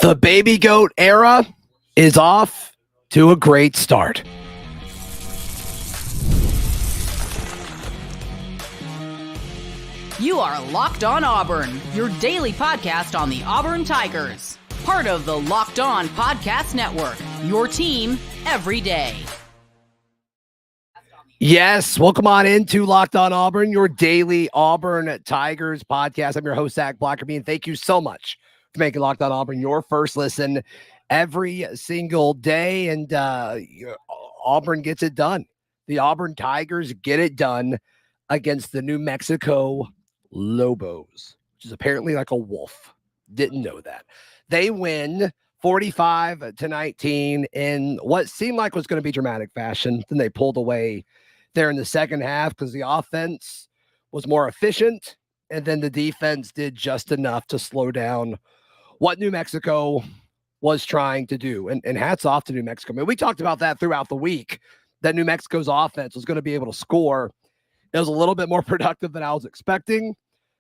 The baby goat era is off to a great start. You are Locked On Auburn, your daily podcast on the Auburn Tigers. Part of the Locked On Podcast Network, your team every day. Yes, welcome on into Locked On Auburn, your daily Auburn Tigers podcast. I'm your host, Zach Blackerby, and thank you so much for making Locked On Auburn your first listen every single day. And Auburn gets it done. The Auburn Tigers get it done against the New Mexico Lobos, which is apparently like a wolf. Didn't know that. They win 45-19 in what seemed like was going to be dramatic fashion. Then they pulled away there in the second half because the offense was more efficient, and then the defense did just enough to slow down what New Mexico was trying to do. And hats off to New Mexico. I mean, we talked about that throughout the week, that New Mexico's offense was going to be able to score. It was a little bit more productive than I was expecting.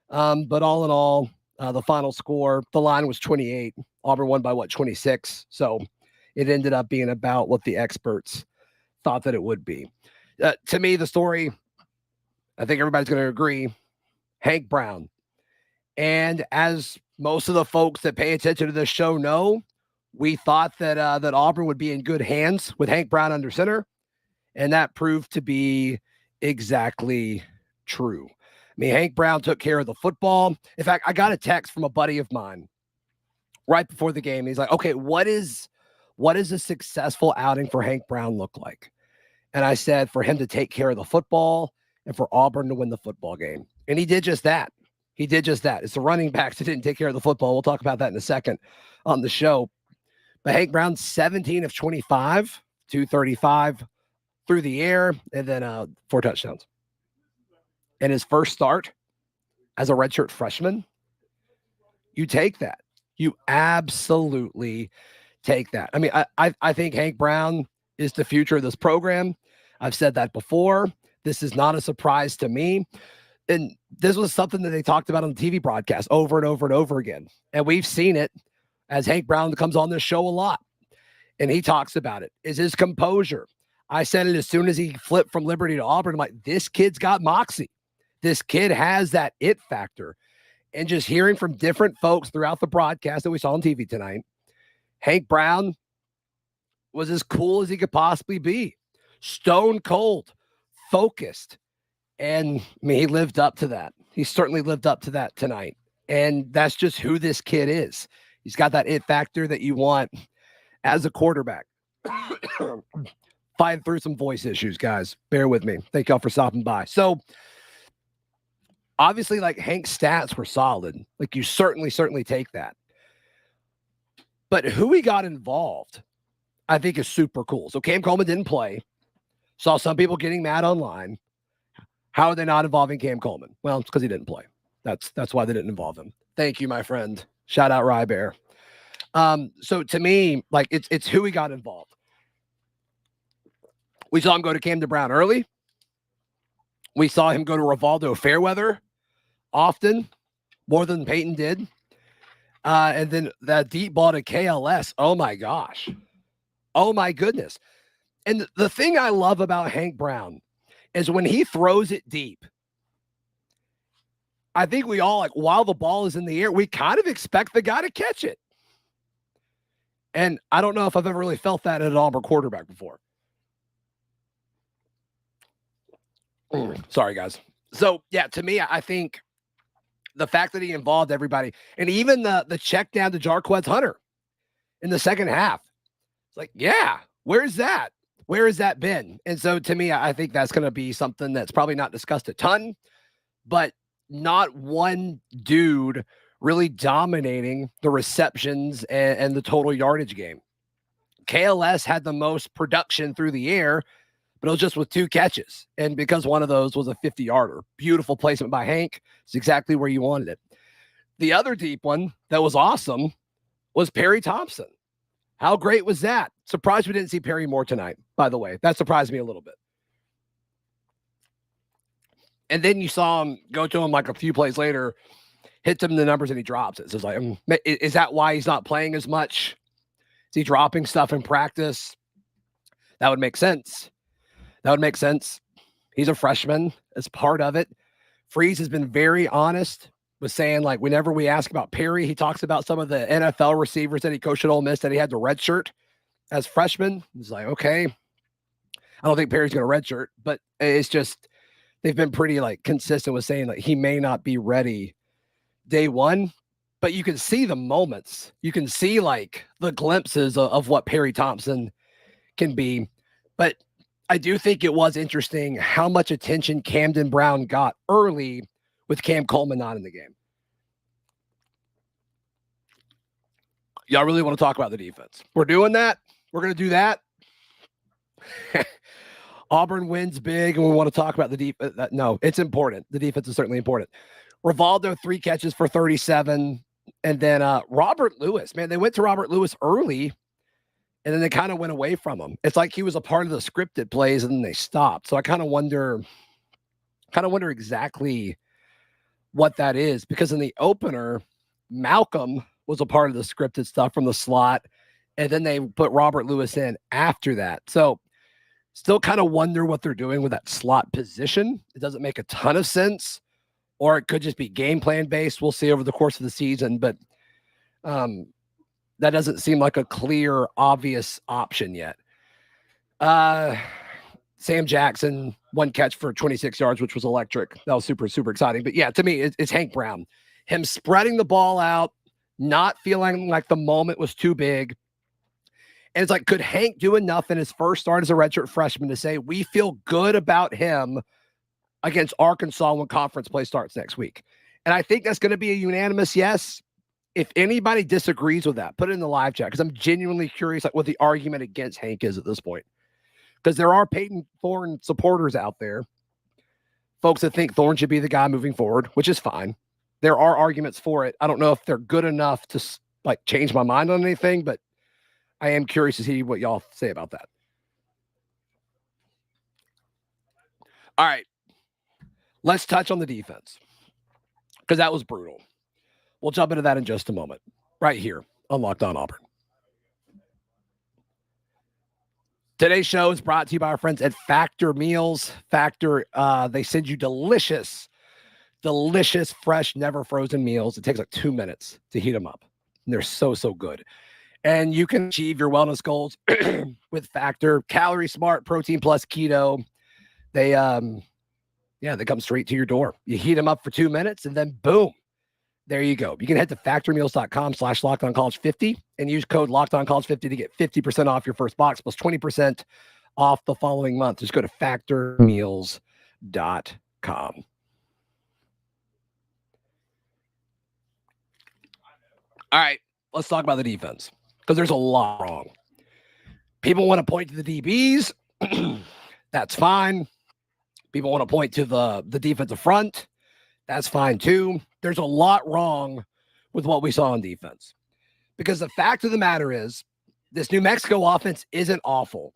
But all in all, the final score, the line was 28. Auburn won by 26. So it ended up being about what the experts thought that it would be. To me, the story, I think everybody's going to agree, Hank Brown. And as most of the folks that pay attention to this show know, we thought that that Auburn would be in good hands with Hank Brown under center. And that proved to be exactly true. I mean, Hank Brown took care of the football. In fact, I got a text from a buddy of mine right before the game. He's like, okay, what is a successful outing for Hank Brown look like? And I said, for him to take care of the football and for Auburn to win the football game. And he did just that. He did just that. It's the running backs that didn't take care of the football. We'll talk about that in a second on the show. But Hank Brown, 17 of 25, 235 through the air, and then 4 touchdowns. And his first start as a redshirt freshman, you take that. You absolutely take that. I mean, I think Hank Brown is the future of this program. I've said that before. This is not a surprise to me. And this was something that they talked about on the TV broadcast over and over and over again. And we've seen it as Hank Brown comes on this show a lot. And he talks about it, is his composure. I said it as soon as he flipped from Liberty to Auburn. I'm like, this kid's got moxie. This kid has that it factor. And just hearing from different folks throughout the broadcast that we saw on TV tonight, Hank Brown was as cool as he could possibly be. Stone cold, focused. And I mean, he lived up to that. He certainly lived up to that tonight. And that's just who this kid is. He's got that it factor that you want as a quarterback. Fighting through some voice issues, guys. Bear with me. Thank y'all for stopping by. So, obviously, like, Hank's stats were solid. Like, you certainly take that. But who he got involved, I think, is super cool. So Cam Coleman didn't play. Saw some people getting mad online. How are they not involving Cam Coleman? Well, it's because he didn't play. That's why they didn't involve him. Thank you, my friend. Shout out Rye Bear. So to me, like, it's who he got involved. We saw him go to Camden Brown early. We saw him go to Rivaldo Fairweather often, more than Peyton did. And then that deep ball to KLS. Oh, my gosh. Oh, my goodness. And the thing I love about Hank Brown is when he throws it deep, I think we all, like, while the ball is in the air, we kind of expect the guy to catch it. And I don't know if I've ever really felt that at an Auburn quarterback before. Sorry, guys. So, yeah, to me, I think the fact that he involved everybody, and even the check down to Jarquez Hunter in the second half, it's like, yeah, where's that? Where has that been? And so, to me, I think that's going to be something that's probably not discussed a ton, but not one dude really dominating the receptions and the total yardage game. KLS had the most production through the air, but it was just with 2 catches. And because one of those was a 50-yarder. Beautiful placement by Hank. It's exactly where you wanted it. The other deep one that was awesome was Perry Thompson. How great was that? Surprised we didn't see Perry more tonight, by the way. That surprised me a little bit. And then you saw him go to him like a few plays later hits him in the numbers and he drops it. So it's like, is that why he's not playing as much? Is he dropping stuff in practice? That would make sense. He's a freshman. As part of it. Freeze has been very honest with saying, like, whenever we ask about Perry, he talks about some of the NFL receivers that he coached at Ole Miss that he had to redshirt as freshmen. He's like, okay, I don't think Perry's going to redshirt, but it's just they've been pretty like consistent with saying like he may not be ready day one, but you can see the moments. You can see like the glimpses of what Perry Thompson can be. But I do think it was interesting how much attention Camden Brown got early with Cam Coleman not in the game. Y'all really want to talk about the defense? We're doing that. We're going to do that. Auburn wins big, and we want to talk about the defense. No, it's important. The defense is certainly important. Rivaldo, 3 catches for 37. And then Robert Lewis, man, they went to Robert Lewis early, and then they kind of went away from him. It's like he was a part of the scripted plays, and then they stopped. So I kind of wonder exactly what that is, because in the opener, Malcolm was a part of the scripted stuff from the slot, and then they put Robert Lewis in after that. So still kind of wonder what they're doing with that slot position. It doesn't make a ton of sense, or it could just be game plan based. We'll see over the course of the season, but that doesn't seem like a clear, obvious option yet. Sam Jackson, 1 catch for 26 yards, which was electric. That was super, super exciting. But yeah, to me, it's Hank Brown. Him spreading the ball out, not feeling like the moment was too big. And it's like, could Hank do enough in his first start as a redshirt freshman to say, we feel good about him against Arkansas when conference play starts next week? And I think that's going to be a unanimous yes. If anybody disagrees with that, put it in the live chat, because I'm genuinely curious like what the argument against Hank is at this point. Because there are Peyton Thorne supporters out there, folks that think Thorne should be the guy moving forward, which is fine. There are arguments for it. I don't know if they're good enough to like change my mind on anything, but I am curious to see what y'all say about that. All right. Let's touch on the defense, because that was brutal. We'll jump into that in just a moment, right here on Locked On Auburn. Today's show is brought to you by our friends at Factor Meals. Factor, they send you delicious, fresh, never frozen meals. It takes like 2 minutes to heat them up. And they're so, so good. And you can achieve your wellness goals with Factor. Calorie Smart, Protein Plus, Keto. They come straight to your door. You heat them up for 2 minutes, and then boom, there you go. You can head to factormeals.com/LockedOnCollege50 and use code LockedOnCollege50 to get 50% off your first box plus 20% off the following month. Just go to factormeals.com. All right, let's talk about the defense, because there's a lot wrong. People want to point to the DBs. That's fine. People want to point to the defensive front. That's fine too. There's a lot wrong with what we saw on defense, because the fact of the matter is this New Mexico offense isn't awful,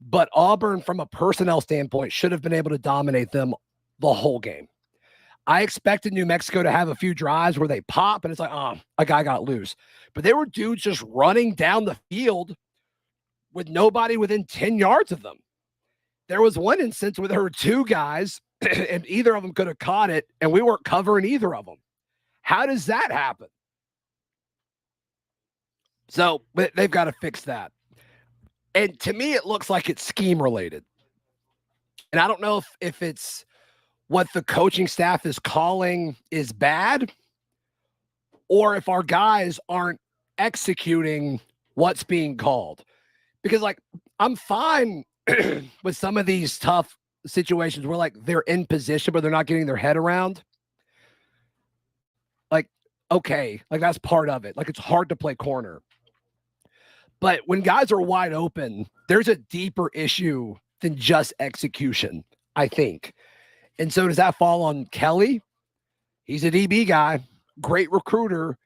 but Auburn from a personnel standpoint should have been able to dominate them the whole game. I expected New Mexico to have a few drives where they pop and it's like, a guy got loose, but there were dudes just running down the field with nobody within 10 yards of them. There was one instance where there were 2 guys and either of them could have caught it, and we weren't covering either of them. How does that happen? So they've got to fix that. And to me, it looks like it's scheme related. And I don't know if it's what the coaching staff is calling is bad, or if our guys aren't executing what's being called. Because, like, I'm fine with some of these tough situations where, like, they're in position, but they're not getting their head around. Like, okay, like, that's part of it. Like, it's hard to play corner. But when guys are wide open, there's a deeper issue than just execution, I think. And so does that fall on Kelly? He's a DB guy, great recruiter.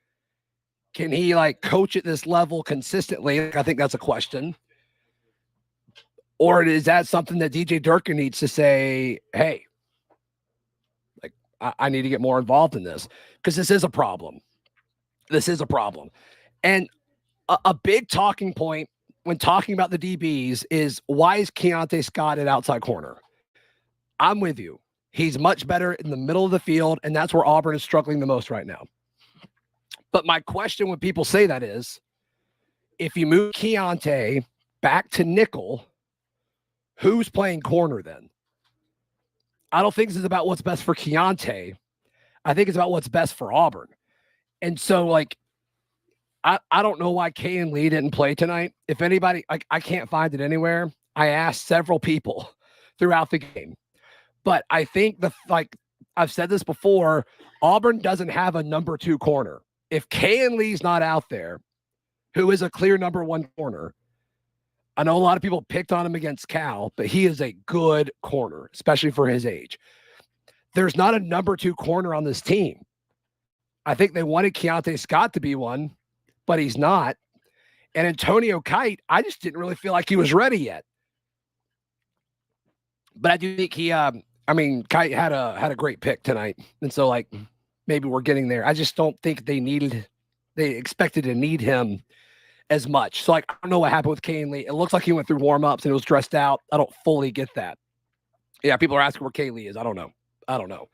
Can he, like, coach at this level consistently? I think that's a question. Or is that something that DJ Durkin needs to say, hey, like, I need to get more involved in this because this is a problem. This is a problem. And a big talking point when talking about the DBs is why is Keontae Scott at outside corner? I'm with you. He's much better in the middle of the field, and that's where Auburn is struggling the most right now. But my question when people say that is, if you move Keontae back to nickel, who's playing corner then? I don't think this is about what's best for Keontae. I think it's about what's best for Auburn. And so, like, I don't know why Kayan Lee didn't play tonight. If anybody, I can't find it anywhere. I asked several people throughout the game. But I think I've said this before, Auburn doesn't have a number 2 corner. If Kayan Lee's not out there, who is a clear number 1 corner, I know a lot of people picked on him against Cal, but he is a good corner, especially for his age. There's not a number 2 corner on this team. I think they wanted Keontae Scott to be one, but he's not. And Antonio Kite, I just didn't really feel like he was ready yet. But I do think Kite had a great pick tonight. And so, like, maybe we're getting there. I just don't think they expected to need him as much. So, like, I don't know what happened with Kayan Lee. It looks like he went through warm-ups and it was dressed out. I don't fully get that. Yeah, people are asking where Kayan Lee is. I don't know.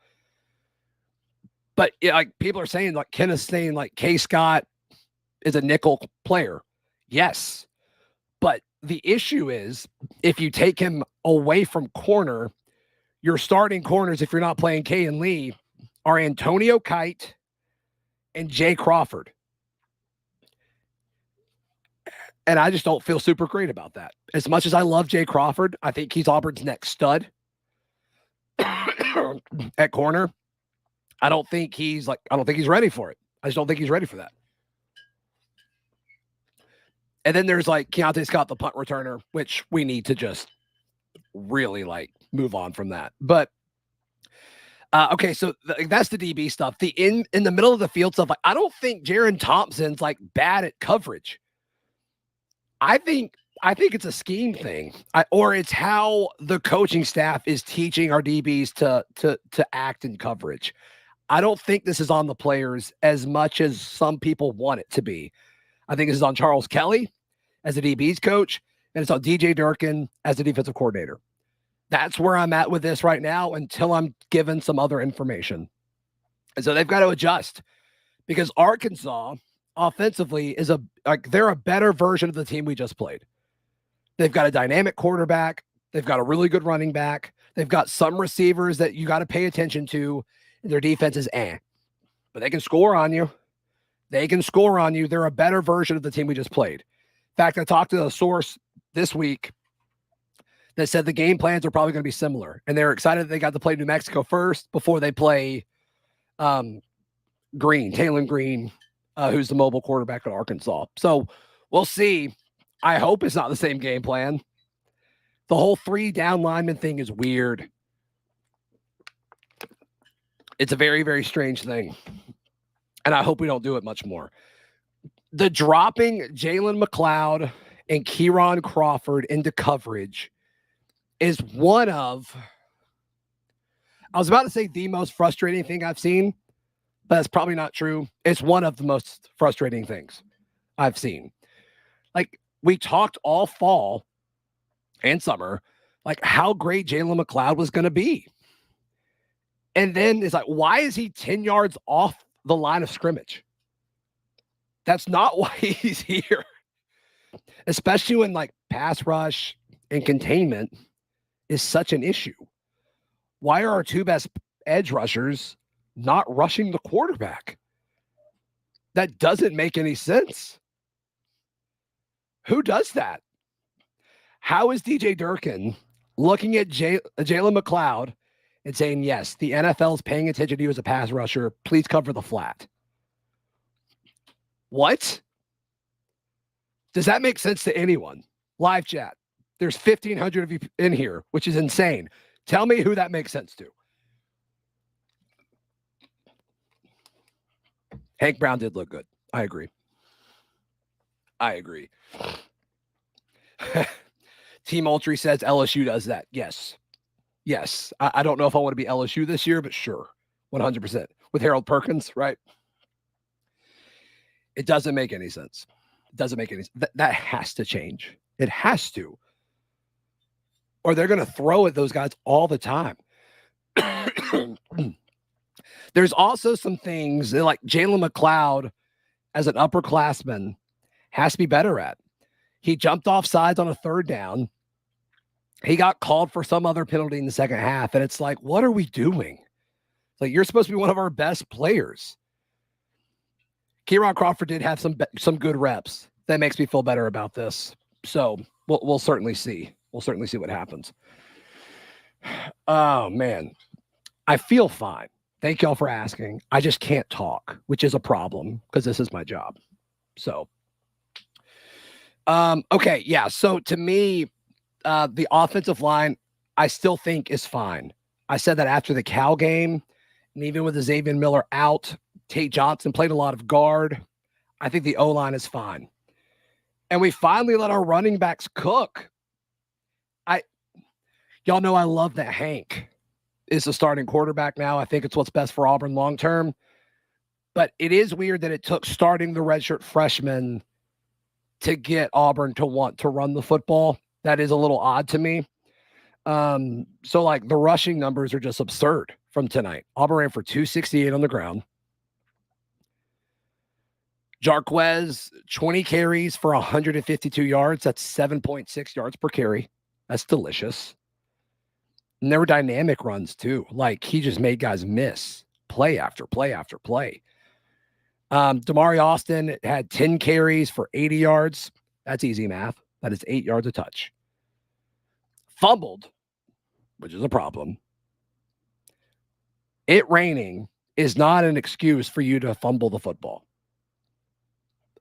But yeah, like, people are saying, like, Ken is saying, like, K. Scott is a nickel player. Yes. But the issue is, if you take him away from corner, your starting corners, if you're not playing Kayan Lee, are Antonio Kite and Jay Crawford. And I just don't feel super great about that. As much as I love Jay Crawford, I think he's Auburn's next stud at corner. I don't think he's ready for it. I just don't think he's ready for that. And then there's like Keontae Scott, the punt returner, which we need to just really like move on from that. But okay, so that's the DB stuff. The in the middle of the field stuff. Like, I don't think Jaron Thompson's like bad at coverage. I think it's a scheme thing, or it's how the coaching staff is teaching our DBs to act in coverage. I don't think this is on the players as much as some people want it to be. I think this is on Charles Kelly as the DB's coach, and it's on DJ Durkin as the defensive coordinator. That's where I'm at with this right now until I'm given some other information. And so they've got to adjust, because Arkansas offensively is they're a better version of the team we just played. They've got a dynamic quarterback. They've got a really good running back. They've got some receivers that you got to pay attention to. Their defense is but they can score on you. They can score on you. They're a better version of the team we just played. In fact, I talked to a source this week that said the game plans are probably going to be similar, and they're excited that they got to play New Mexico first before they play Taylon Green, who's the mobile quarterback at Arkansas. So we'll see. I hope it's not the same game plan. The whole 3 down lineman thing is weird. It's a very, very strange thing. And I hope we don't do it much more. The dropping Jalen McLeod and Kieran Crawford into coverage is one of, I was about to say the most frustrating thing I've seen, but that's probably not true. It's one of the most frustrating things I've seen. Like, we talked all fall and summer, like how great Jalen McLeod was going to be. And then it's like, why is he 10 yards off the line of scrimmage? That's not why he's here. Especially when like pass rush and containment is such an issue. Why are our 2 best edge rushers not rushing the quarterback? That doesn't make any sense. Who does that? How is DJ Durkin looking at Jalen McLeod and saying, yes, the NFL is paying attention to you as a pass rusher. Please cover the flat. What? Does that make sense to anyone? Live chat. There's 1,500 of you in here, which is insane. Tell me who that makes sense to. Hank Brown did look good. I agree. Team Ultry says LSU does that. Yes. I don't know if I want to be LSU this year, but sure. 100%. With Harold Perkins, right? It doesn't make any sense. It doesn't make any sense. That has to change. It has to. Or they're going to throw at those guys all the time. There's also some things that, like Jalen McLeod, as an upperclassman, has to be better at. He jumped off sides on a third down. He got called for some other penalty in the second half. And it's like, what are we doing? It's like, you're supposed to be one of our best players. Kieron Crawford did have some good reps. That makes me feel better about this. So we'll certainly see. We'll certainly see what happens. Oh, man. I feel fine. Thank y'all for asking. I just can't talk, which is a problem because this is my job. So, okay. Yeah. So to me, the offensive line, I still think is fine. I said that after the Cal game, and even with Xavier Miller out, Tate Johnson played a lot of guard. I think the O-line is fine. And we finally let our running backs cook. Y'all know I love that Hank is the starting quarterback now. I think it's what's best for Auburn long-term. But it is weird that it took starting the redshirt freshman to get Auburn to want to run the football. That is a little odd to me. So, like, the rushing numbers are just absurd from tonight. Auburn ran for 268 on the ground. Jarquez, 20 carries for 152 yards. That's 7.6 yards per carry. That's delicious. And there were dynamic runs, too. Like, he just made guys miss play after play after play. Damari Austin had 10 carries for 80 yards. That's easy math. That is 8 yards a touch. Fumbled, which is a problem. It raining is not an excuse for you to fumble the football.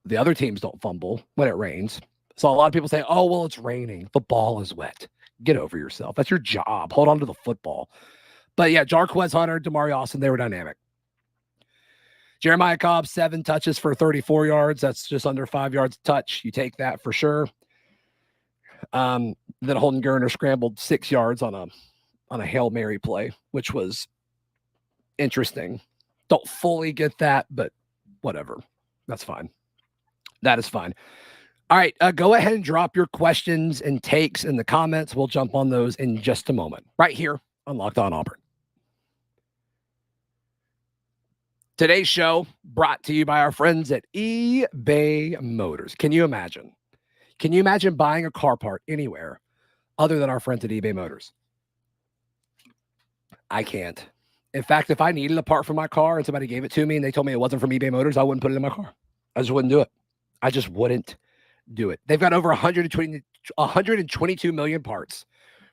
The other teams don't fumble when it rains. So a lot of people say, oh, well, it's raining. The ball is wet. Get over yourself. That's your job. Hold on to the football. But yeah, Jarquez Hunter, Damari Austin, they were dynamic. Jeremiah Cobb, 7 touches for 34 yards. That's just under 5 yards a touch. You take that for sure. Then Holden Geriner scrambled 6 yards on a Hail Mary play, which was interesting. Don't fully get that, but whatever. That's fine. That is fine. All right, go ahead and drop your questions and takes in the comments. We'll jump on those in just a moment. Right here on Locked On Auburn. Today's show brought to you by our friends at eBay Motors. Can you imagine? Can you imagine buying a car part anywhere other than our friends at eBay Motors? I can't. In fact, if I needed a part for my car and somebody gave it to me and they told me it wasn't from eBay Motors, I wouldn't put it in my car. I just wouldn't do it. I just wouldn't do it. They've got over 122 million parts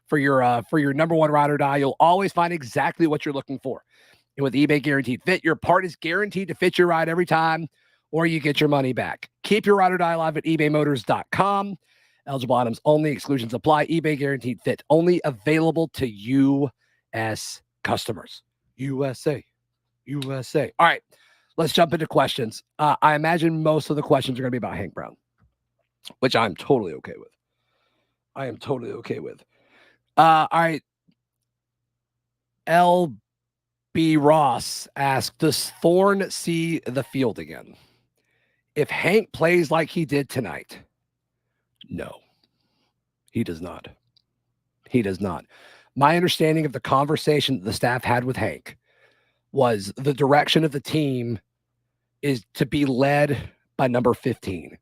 for your number one ride or die. You'll always find exactly what you're looking for. And with eBay Guaranteed Fit, your part is guaranteed to fit your ride every time, or you get your money back. Keep your ride or die alive at ebaymotors.com. Eligible items only. Exclusions apply. eBay Guaranteed Fit only available to U.S. customers. USA. All right, let's jump into questions. I imagine most of the questions are going to be about Hank Brown, which I'm totally okay with. All right. L.B. Ross asked, does Thorne see the field again? If Hank plays like he did tonight, no, he does not. He does not. My understanding of the conversation that the staff had with Hank was the direction of the team is to be led by number 15.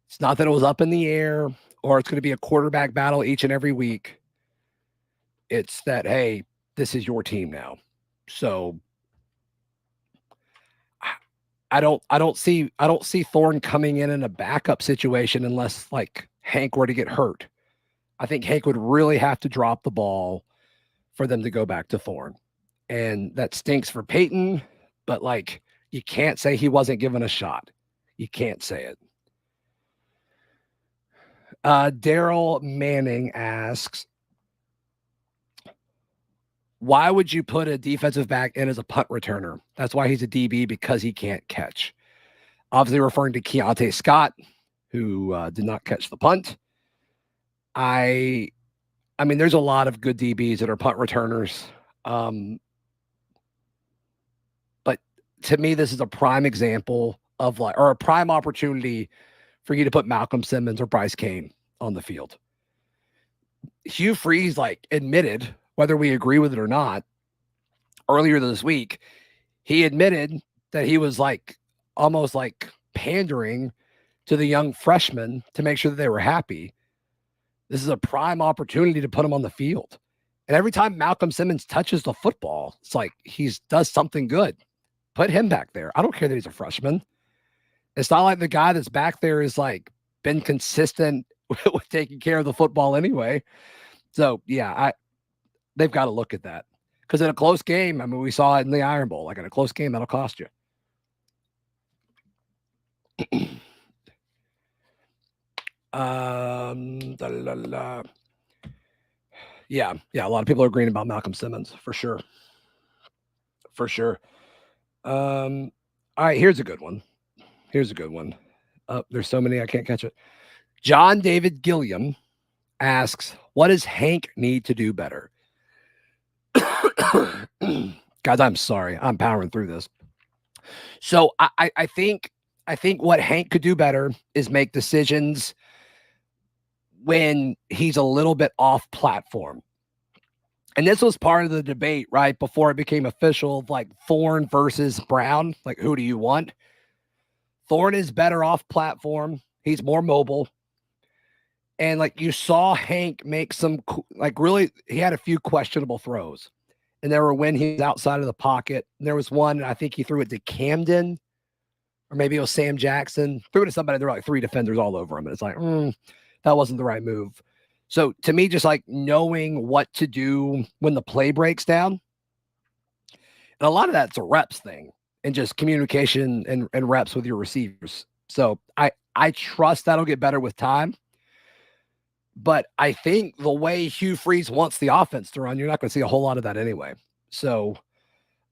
It's not that it was up in the air or it's going to be a quarterback battle each and every week. It's that, hey, this is your team now. So I don't see Thorne coming in a backup situation unless like Hank were to get hurt. I think Hank would really have to drop the ball for them to go back to Thorne. And that stinks for Peyton, but like you can't say he wasn't given a shot. You can't say it. Daryl Manning asks, why would you put a defensive back in as a punt returner? That's why he's a DB, because he can't catch. Obviously referring to Keontae Scott, who did not catch the punt. I mean, there's a lot of good DBs that are punt returners. to me, this is a prime example of or a prime opportunity for you to put Malcolm Simmons or Bryce Kane on the field. Hugh Freeze admitted, whether we agree with it or not, earlier this week, he admitted that he was almost pandering to the young freshmen to make sure that they were happy. This is a prime opportunity to put him on the field. And every time Malcolm Simmons touches the football, it's he does something good. Put him back there. I don't care that he's a freshman. It's not like the guy that's back there is been consistent with taking care of the football anyway. So yeah, they've got to look at that. Because in a close game, I mean, we saw it in the Iron Bowl. In a close game, that'll cost you. Yeah, a lot of people are agreeing about Malcolm Simmons, for sure. All right, here's a good one. There's so many I can't catch it. John David Gilliam asks, what does Hank need to do better? Guys, I'm sorry. I'm powering through this. So I think what Hank could do better is make decisions when he's a little bit off platform. And this was part of the debate, right, before it became official, Thorne versus Brown. Who do you want? Thorne is better off platform. He's more mobile. And you saw Hank make some, really, he had a few questionable throws. And there were when he was outside of the pocket. And there was one, I think he threw it to Camden, or maybe it was Sam Jackson. Threw it to somebody, there were three defenders all over him. And it's that wasn't the right move. So to me, just knowing what to do when the play breaks down. And a lot of that's a reps thing and just communication and reps with your receivers. So I trust that'll get better with time. But I think the way Hugh Freeze wants the offense to run, you're not going to see a whole lot of that anyway. So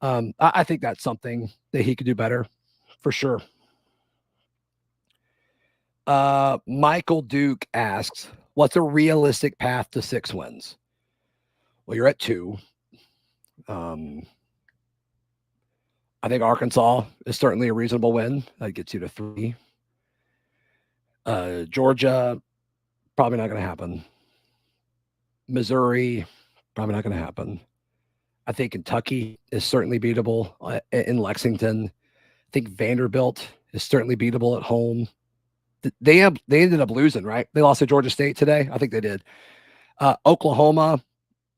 I think that's something that he could do better for sure. Michael Duke asks, what's a realistic path to 6 wins? Well, you're at 2. I think Arkansas is certainly a reasonable win. That gets you to 3. Georgia, probably not going to happen. Missouri, probably not going to happen. I think Kentucky is certainly beatable in Lexington. I think Vanderbilt is certainly beatable at home. They ended up losing, right? They lost to Georgia State today. I think they did. Oklahoma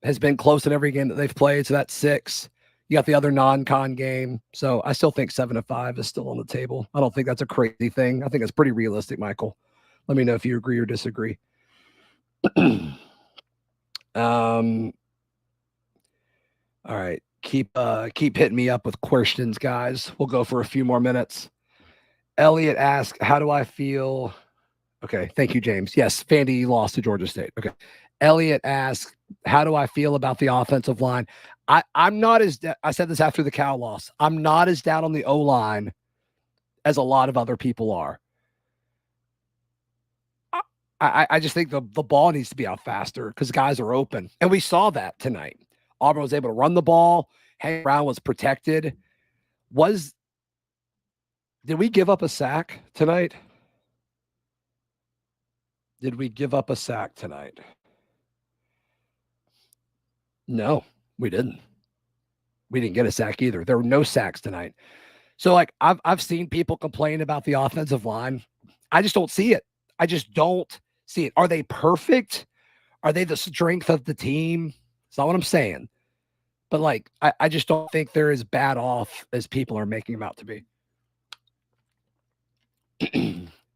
has been close in every game that they've played, so that's 6. You got the other non-con game. So I still think 7-5 is still on the table. I don't think that's a crazy thing. I think it's pretty realistic, Michael. Let me know if you agree or disagree. All right. Keep hitting me up with questions, guys. We'll go for a few more minutes. Elliot asks, how do I feel? Okay. Thank you, James. Yes. Vandy lost to Georgia State. Okay. Elliot asks, how do I feel about the offensive line? I'm not as, I said this after the Cal loss. I'm not as down on the O-line as a lot of other people are. I just think the ball needs to be out faster because guys are open. And we saw that tonight. Auburn was able to run the ball. Hank Brown was protected. Did we give up a sack tonight? Did we give up a sack tonight? No, we didn't. We didn't get a sack either. There were no sacks tonight. So I've seen people complain about the offensive line. I just don't see it. I just don't see it. Are they perfect? Are they the strength of the team? That's not what I'm saying. But I just don't think they're as bad off as people are making them out to be.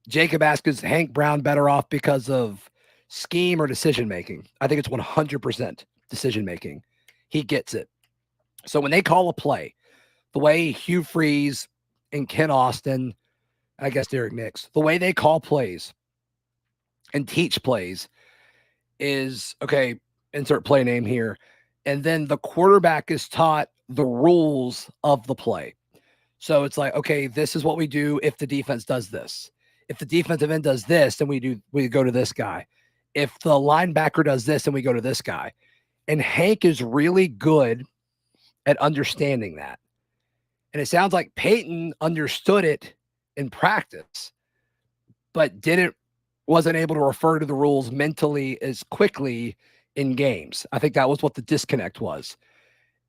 Jacob asks, is Hank Brown better off because of scheme or decision-making? I think it's 100% decision-making. He gets it. So when they call a play, the way Hugh Freeze and Ken Austin, I guess Derek Nix, the way they call plays and teach plays is, okay, insert play name here. And then the quarterback is taught the rules of the play. So it's okay, this is what we do if the defense does this. If the defensive end does this, then we go to this guy. If the linebacker does this, then we go to this guy. And Hank is really good at understanding that. And it sounds like Peyton understood it in practice, but wasn't able to refer to the rules mentally as quickly in games. I think that was what the disconnect was.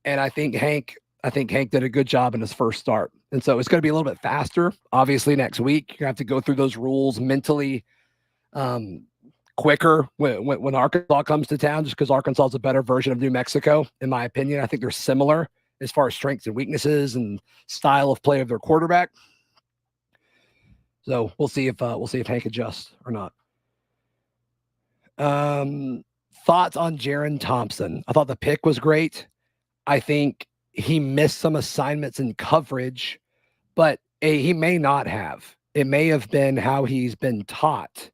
And I think Hank did a good job in his first start. And so it's going to be a little bit faster. Obviously, next week, you have to go through those rules mentally quicker when Arkansas comes to town, just because Arkansas is a better version of New Mexico, in my opinion. I think they're similar as far as strengths and weaknesses and style of play of their quarterback. So we'll see if Hank adjusts or not. Thoughts on Jaron Thompson? I thought the pick was great. I think he missed some assignments in coverage, but he may not have. It may have been how he's been taught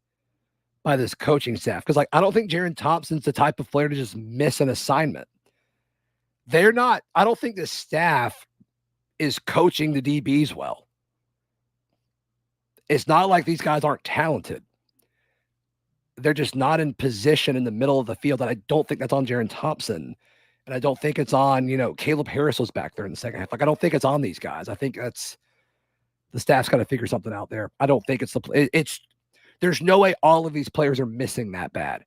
by this coaching staff. Because I don't think Jaron Thompson's the type of player to just miss an assignment. They're not. I don't think the staff is coaching the DBs well. It's not like these guys aren't talented. They're just not in position in the middle of the field. And I don't think that's on Jaron Thompson. And I don't think it's on, Caleb Harris was back there in the second half. I don't think it's on these guys. I think that's the staff's got to figure something out there. I don't think there's no way all of these players are missing that bad.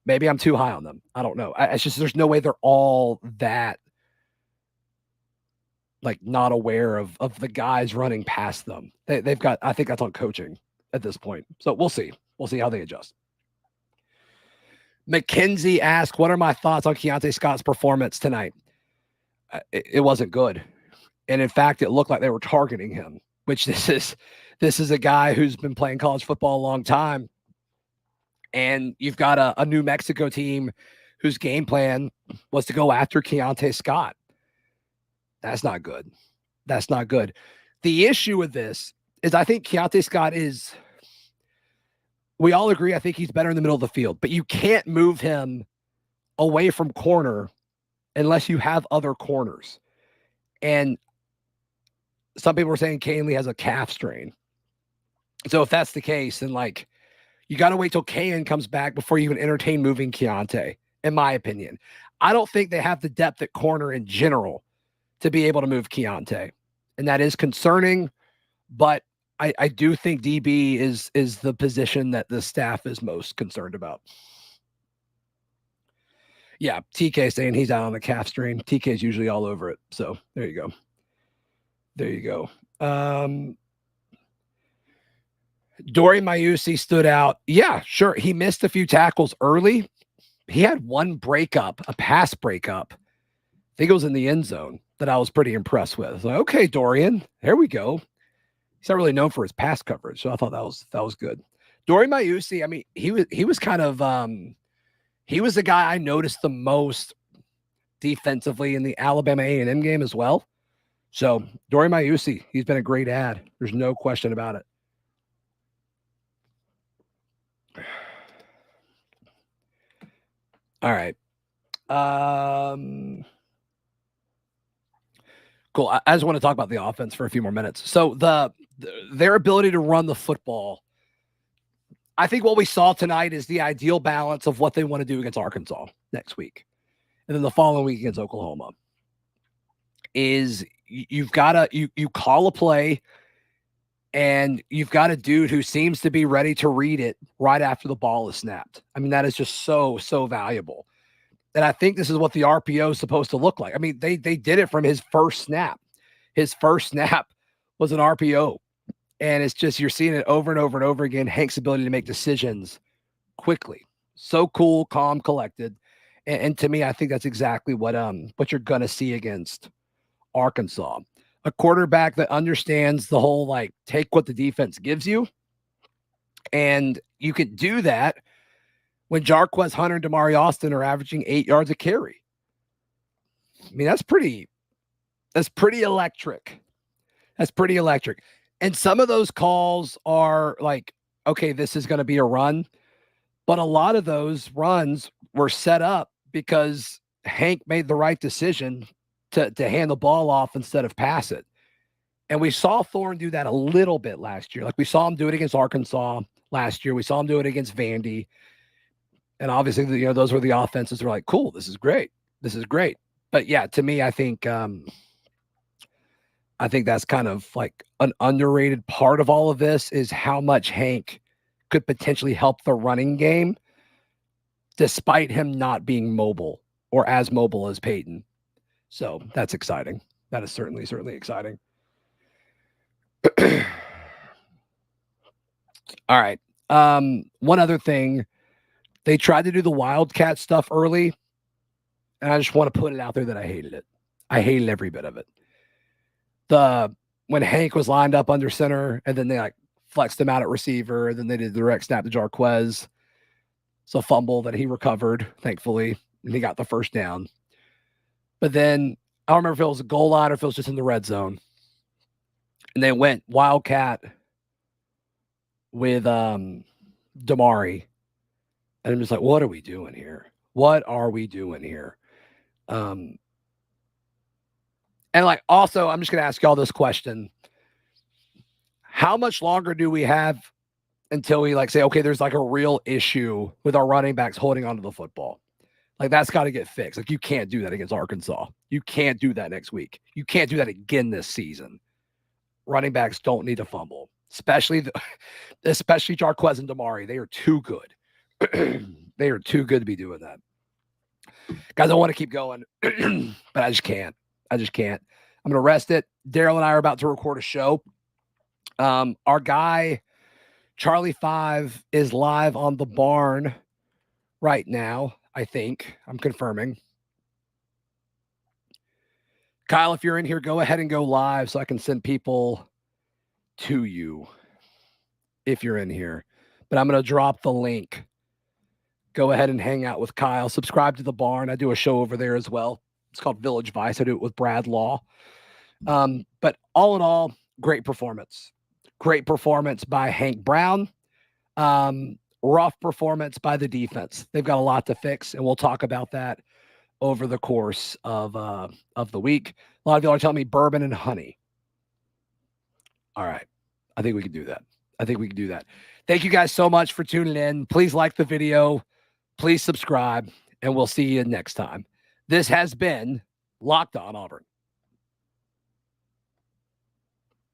Maybe I'm too high on them. I don't know. It's just, there's no way they're all that not aware of the guys running past them. They've got, I think that's on coaching at this point. So we'll see. We'll see how they adjust. Mackenzie asked, what are my thoughts on Keontae Scott's performance tonight? It wasn't good. And in fact, it looked like they were targeting him, which this is a guy who's been playing college football a long time. And you've got a New Mexico team whose game plan was to go after Keontae Scott. That's not good. That's not good. The issue with this is I think Keontae Scott we all agree, I think he's better in the middle of the field, but you can't move him away from corner unless you have other corners. And some people are saying Kahnle has a calf strain. So if that's the case, then you got to wait till Kahan comes back before you even entertain moving Keontae, in my opinion. I don't think they have the depth at corner in general to be able to move Keontae. And that is concerning, but I do think DB is the position that the staff is most concerned about. Yeah, TK saying he's out on the calf strain. TK is usually all over it. So there you go. There you go. Dory Mayusi stood out. Yeah, sure. He missed a few tackles early. He had one breakup, a pass breakup. I think it was in the end zone that I was pretty impressed with. Okay, Dorian, there we go. He's not really known for his pass coverage, so I thought that was good. Dory Mayusi, I mean, he was kind of he was the guy I noticed the most defensively in the Alabama A&M game as well. So Dory Mayusi, he's been a great add. There's no question about it. All right. Cool. I just want to talk about the offense for a few more minutes. So their ability to run the football, I think what we saw tonight is the ideal balance of what they want to do against Arkansas next week. And then the following week against Oklahoma is you've got to, you call a play and you've got a dude who seems to be ready to read it right after the ball is snapped. I mean, that is just so valuable. And I think this is what the RPO is supposed to look like. I mean, they did it from his first snap. His first snap was an RPO. And it's just, you're seeing it over and over and over again. Hank's ability to make decisions quickly. So cool, calm, collected. And to me, I think that's exactly what you're going to see against Arkansas. A quarterback that understands the whole, take what the defense gives you. And you could do that when Jarquez Hunter and Damari Austin are averaging 8 yards a carry. I mean, that's pretty electric. That's pretty electric. And some of those calls are okay, this is going to be a run. But a lot of those runs were set up because Hank made the right decision to hand the ball off instead of pass it. And we saw Thorne do that a little bit last year. We saw him do it against Arkansas last year. We saw him do it against Vandy. And obviously, those were the offenses were cool, this is great. This is great. But yeah, to me, I think I think that's kind of like an underrated part of all of this is how much Hank could potentially help the running game despite him not being mobile or as mobile as Peyton. So that's exciting. That is certainly exciting. All right. One other thing. They tried to do the Wildcat stuff early, and I just want to put it out there that I hated it. I hated every bit of it. When Hank was lined up under center, and then they like flexed him out at receiver, and then they did the direct snap to Jarquez. It's a fumble that he recovered, thankfully, and he got the first down. But then I don't remember if it was a goal line or if it was just in the red zone. And they went Wildcat with Damari. And I'm just like, what are we doing here? What are we doing here? And like, also, I'm just going to ask y'all this question. How much longer do we have until we like say, okay, there's like a real issue with our running backs holding onto the football? Like, that's got to get fixed. Like, you can't do that against Arkansas. You can't do that next week. You can't do that again this season. Running backs don't need to fumble, especially Jarquez and Damari. They are too good. They are too good to be doing that. Guys, I want to keep going, but I just can't. I'm going to rest it. Daryl and I are about to record a show. Our guy, Charlie 5, is live on the barn right now, I think. I'm confirming. Kyle, if you're in here, go ahead and go live so I can send people to you if you're in here. But I'm going to drop the link. Go ahead and hang out with Kyle. Subscribe to the barn. I do a show over there as well. It's called Village Vice. I do it with Brad Law. But all in all, great performance. Great performance by Hank Brown. Rough performance by the defense. They've got a lot to fix, and we'll talk about that over the course of the week. A lot of y'all are telling me bourbon and honey. All right. I think we can do that. Thank you guys so much for tuning in. Please like the video. Please subscribe, and we'll see you next time. This has been Locked On Auburn.